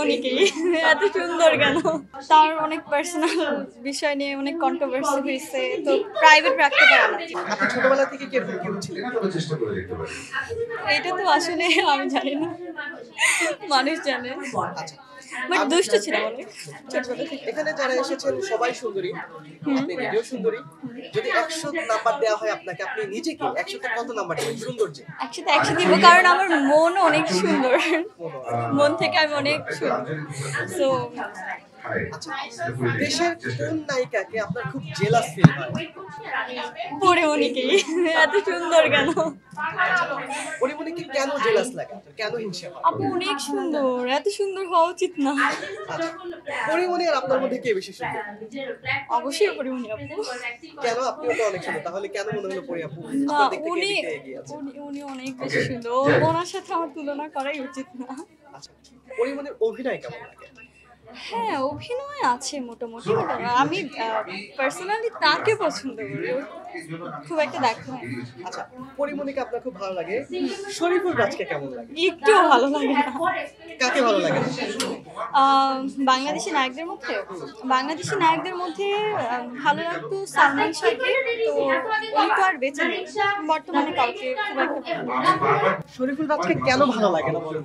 পরিমণিকেই। এত সুন্দর কেন? তার অনেক পার্সোনাল বিষয় নিয়ে অনেক কন্ট্রোভার্সি হয়েছে, তো প্রাইভেট রাখতে পারে না। আপনি ছোটবেলা থেকে কিরকম কিউট ছিলেন? এটা তো আসলে আমি জানি না, মানুষ জানে। আচ্ছা, বাট দুষ্ট ছিলাম অনেক ছোটবেলা থেকে। এখানে যারা এসেছেন সবাই সুন্দরী, আপনি নিজেও সুন্দরী। যদি ১০০ নাম্বার দেওয়া হয় আপনাকে, আপনি নিজেকে ১০০ তে কত নাম্বার দিবেন সৌন্দর্যে? একসাথে একসাথে দিব, কারণ আমার মনও অনেক সুন্দর। মন থেকে আমি অনেক সুন্দর। সো আচ্ছা, দেশের কোন নায়িকাকে আপনার খুব জেলাস ফিল হয়? পরিমণিকেই। এত সুন্দর কেন? পরিমণিকে কেন জেলাস লাগে আপনার? কেন হিংসা হয়? আপু অনেক সুন্দর, এত সুন্দর হওয়া উচিত না। আচ্ছা, পরিমণি আর আপনার মধ্যে কে বেশি সুন্দর? অবশ্যই পরিমণি আপু। কেন? আপনিও তো অনেক সুন্দর, তাহলে কেন মনে হলো পরি আপু না, আপনার দিক থেকে উনি এদিকে এগিয়ে আছে? উনি অনেক বেশি সুন্দর। ওনার সাথে আমার তুলনা করাই উচিত না। আচ্ছা, পরিমণির অভিনয় কেমন লাগে? হ্যাঁ, অভিনয় আছে মোটামুটি। আমি পার্সোনালি তাকে পছন্দ করি। ওর খুব একটা দেখা হয় না। আচ্ছা, পরিমণিকে আপনার খুব ভালো লাগে, শরীফুল রাজকে কেমন লাগে? একটুও ভালো লাগে না। কাকে ভালো লাগে না? বাংলাদেশি নায়কদের মধ্যে ভালো লাগতো সালমান শাহকে। তো উনি তো আর বেঁচে নেই বর্তমানে, কাউকে খুব একটা ভালো লাগে না। শরীফুল রাজকে কেন ভালো লাগে না বলুন?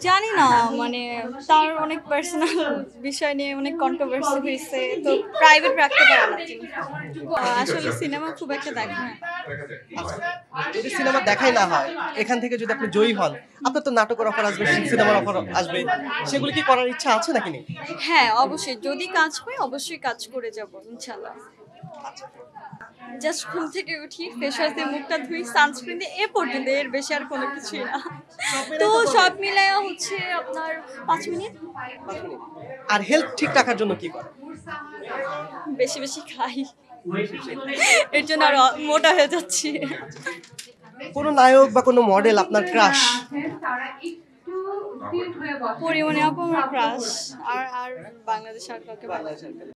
জানি না, মানে তার অনেক পার্সোনাল বিষয় নিয়ে অনেক কন্ট্রোভার্সি হয়েছে, তো প্রাইভেট রাখতে পারে না তিনি। আসলে সিনেমা খুব একটা দেখা হয় না। আচ্ছা, যদি সিনেমা দেখাই না হয়, এখান থেকে যদি আপনি জয়ী হন, আপনার তো নাটকের অফার আসবে, সিনেমার অফার আসবে, সেগুলো কি করার ইচ্ছা আছে নাকি নেই? হ্যাঁ, অবশ্যই যদি কাজ হয় অবশ্যই কাজ করে যাব ইনশাল্লাহ। জাস্ট ঘুম থেকে উঠি, ফেস ওয়াশ দিয়ে মুখটা ধুই, সানস্ক্রিন দিয়ে, এ পর্যন্ত, এর বেশি আর কোনো কিছুই না। তো সব মিলায়া হচ্ছে আপনার 5 মিনিট। 5 মিনিট। আর হেলথ ঠিক রাখার জন্য কি করেন? বেশি বেশি খাই, এর জন্য আর মোটা হয়ে যাচ্ছি। কোনো নায়ক বা কোনো মডেল আপনার ক্রাশ? পরিমণি আপু আমার ক্রাশ। আর আর বাংলাদেশ আর কাউকে ভালো লাগে না।